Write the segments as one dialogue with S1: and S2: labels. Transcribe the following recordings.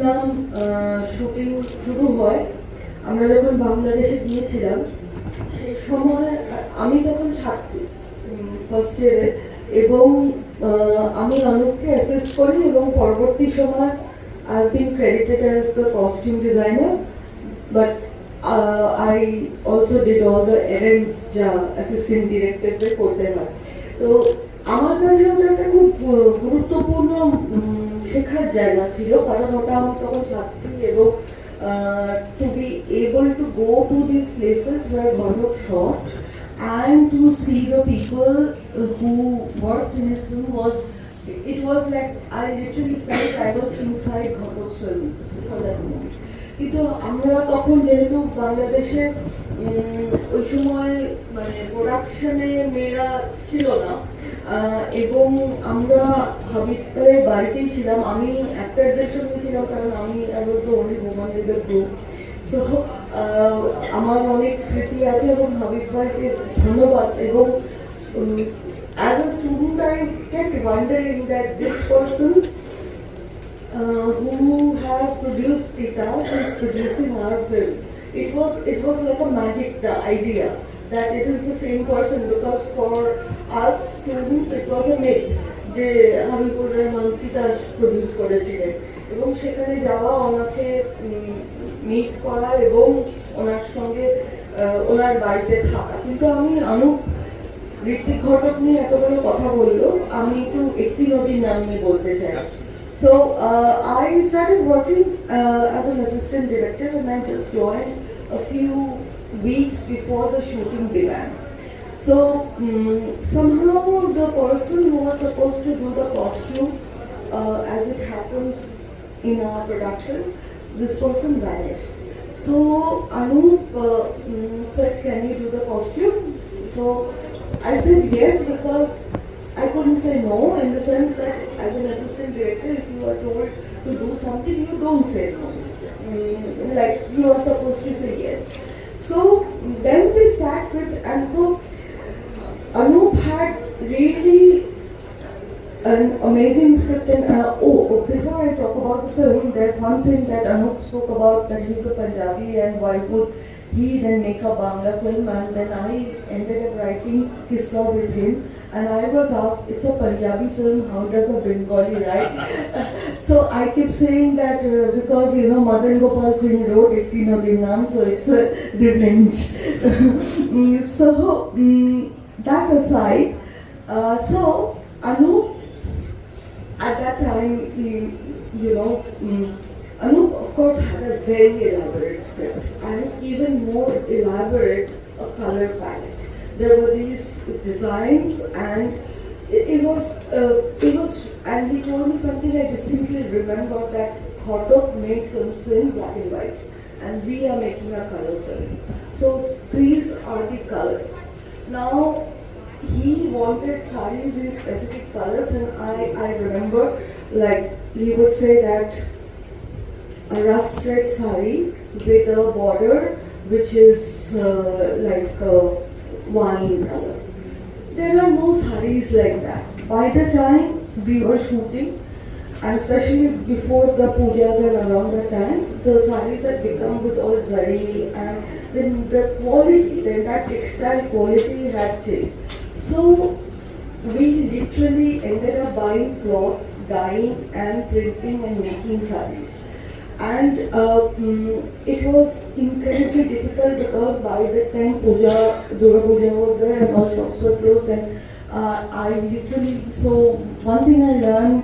S1: Minimum shooting শুরু হয়। আমরা যখন বাংলাদেশে গিয়েছিলাম সেই সময় আমি তখন ছাত্রী ফার্স্ট ইয়ারে, এবং আমি অনুপকে অ্যাসিস্ট করি এবং পরবর্তী সময় I have been credited as the costume designer, but I also did all the errands যা অ্যাসিস্ট্যান্ট ডিরেক্টরদের করতে হয়। তো আমার কাছে ওটা একটা খুব গুরুত্বপূর্ণ শেখার জায়গা ছিল, কারণ ওটা আমি তখন ছাত্রী, এবং to be able to go to these places where Ghandok shot and to see the people who worked in his film it was like I literally felt I was inside Ghandok's film for that moment. কিন্তু আমরা তখন যেহেতু বাংলাদেশে ওই সময় মানে প্রোডাকশনে মেয়েরা ছিল না, এবং আমরা হাবিবের বাড়িতেই ছিলাম, আমি অ্যাক্টরদের সঙ্গে ছিলাম, কারণ আমি I was the only woman in the group. So আমার অনেক স্মৃতি আছে, এবং হাবিব ভাইকে ধন্যবাদ। এবং as a student I kept wandering that this person who has produced Titash is producing our film. It was like a magic, the idea that it is the same person, because for us students it was a myth যে Habibur Rahman Titas produce করেছিলেন, এবং সেখানে যাওয়া, ওনাকে meet করা এবং ওনার সঙ্গে ওনার বাড়িতে থাকা। কিন্তু আমি ঋত্বিক ঘটক নিয়ে এতগুলো কথা বললো, আমি একটি নদীর নাম নিয়ে বলতে চাই। So I started working as an assistant director, and I just joined a few weeks before the shooting began. So somehow the person who was supposed to do the costume, as it happens in our production, this person vanished. So Anup said, "Can you do the costume?" So I said yes, because I couldn't say no, in the sense that as an assistant director, if you are told to do something, you don't say no. Like you are supposed to say yes. So then we sat with, and so Anup had really an amazing script. And before I talk about the film, there's one thing that Anup spoke about, that he's a Punjabi and why would he then make a Bangla film, and then I ended up writing Kissa with him, and I was asked, it's a Punjabi film, how does a Bengali write? So I keep saying that because Madan Gopal Singh wrote Ekti Nodin Naam, so it's a revenge. So that aside, so Anup at that time, Anup of course had a very elaborate script, and even more elaborate a color palette. There were these designs, and it was, and he told me something I distinctly remember, that Ghandok made films in black and white, and we are making a color film. So these are the colors. Now he wanted sarees in specific colors, and I remember, like, he would say that a rust red saree with a border which is like wine color. There are no sarees like that. By the time we were shooting, and especially before the pujas and around that time, the sarees had become with all zari, and then the quality, the entire textile quality had changed. So we literally ended up buying cloths, dyeing and printing and making sarees. And it was incredibly difficult, because by the time Durga Puja was there and all shops were closed, and I literally, so one thing I learned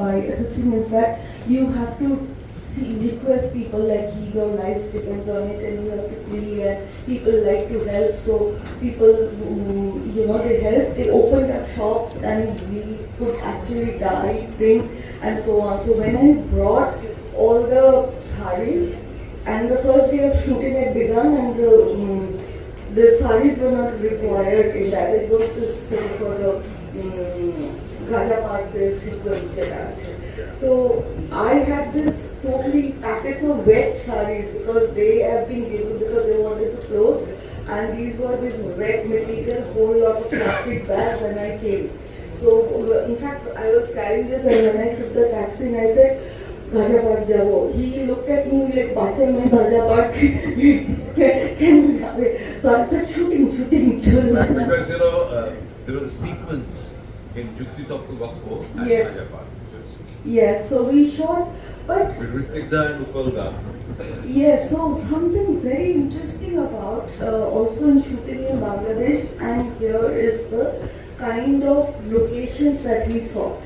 S1: by assisting is that you have to request people, like your life depends on it, and you have to plead, and people like to help. So people who they helped, they opened up shops, and we could actually dye, print, and so on. So when I brought all the sarees, and the first day of shooting had begun, and the sarees were not required in that. It was this sort of for the Gaza part sequence. So I had this totally packets of wet sarees, because they have been given, because they wanted to close, and these were this wet material, whole lot of plastic bags when I came. So in fact I was carrying this, and when I took the taxi, and I said, Gajapad Jabo. He looked at me like, Bacha mein Gajapad can we? So I said, shooting.
S2: Because you know, there was a sequence in Jukti Tokku Goppo and
S1: Yes.
S2: Hyderabad.
S1: Yes, so we shot, but
S2: With Ritikda and Upalda.
S1: yes, so something very interesting about also in shooting in Bangladesh, and here is the kind of locations that we sought.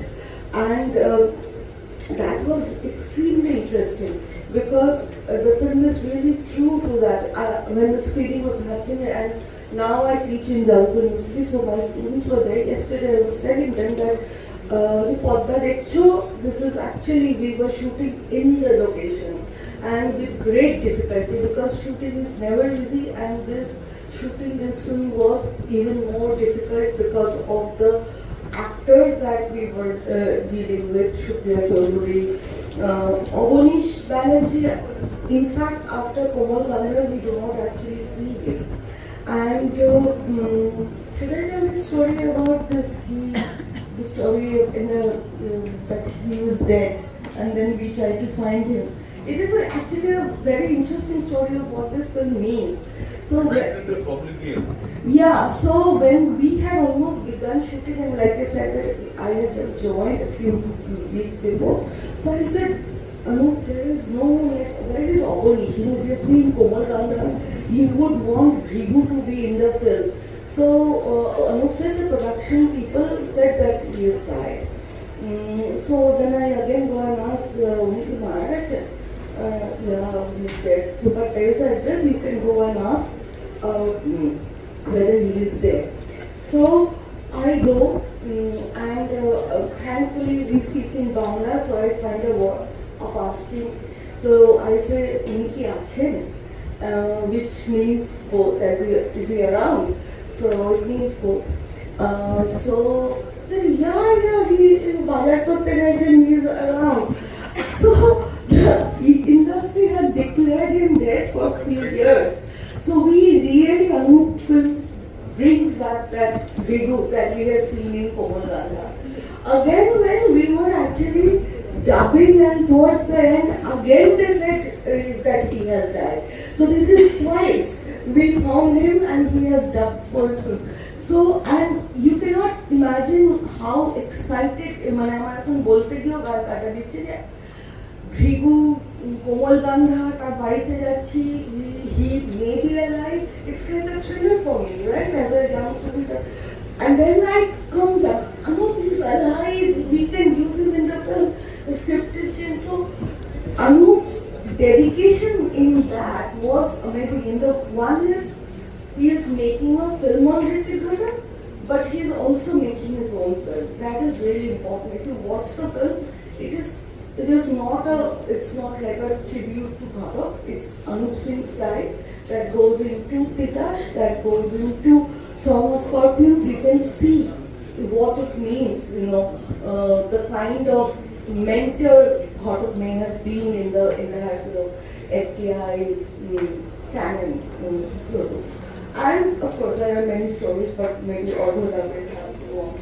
S1: And that was extremely interesting because the film is really true to that. When the screening was happening, and now I teach in Jalpur University, so my students were there. Yesterday I was telling them that the Podda Dekcho, this is actually, we were shooting in the location and with great difficulty because shooting is never easy, and shooting this film was even more difficult because of the actors that we were dealing with, Shukriya Chaudhuri, Avanish Banerjee. In fact, after Komal Gandhar, we do not actually see him. And should I tell the story about this? The story in that he was dead, and then we tried to find him. It is actually a very interesting story of what this film means. So yeah, so when we had almost begun shooting, and like I said, that I had just joined a few weeks before, so I said, Anup, there is no, where is Avanish? You know, if you have seen Komal Gandhar, you would want Bhrigu to be in the film. So Anup said the production people said that he has died. So then I again go and ask Uniki Maharaj, yeah, he's dead. So but there is an address, you can go and ask whether he is there. So I go and thankfully we speak in Bangla, so I find a word of asking. So I say, Uniki Achen, which means both, is he around? So it means both. So yeah, he in Bazar Kotte he is around. So the industry had declared him dead for a few years. So we really, Anup Films brings back that Bhrigu that we have seen in Komal Gandhar. Again, when we were actually dubbing, and towards the end, again they said that he has died. So this is twice we found him and he has dubbed for his film. So, and you cannot imagine how excited, Bhrigu, Komal Gandhar, তার বাড়িতে যাচ্ছি, he may be alive. It's kind of thriller for me, right? As a young student. And then I come up, Anup, he's alive, we can use him in the film. The script is changed. So Anup's dedication in that was amazing. In the one is, he is making a film on Hrithik Ghana, but he is also making his own film. That is really important. If you watch the film, it's not like a tribute to Bharat. It's Anup Singh's style that goes into Pitash, that goes into Song of Scorpions. You can see what it means, the kind of mentor Bharat may have been in the sort of FTI canon. And of course, there are many stories, but maybe all of them will have to go on.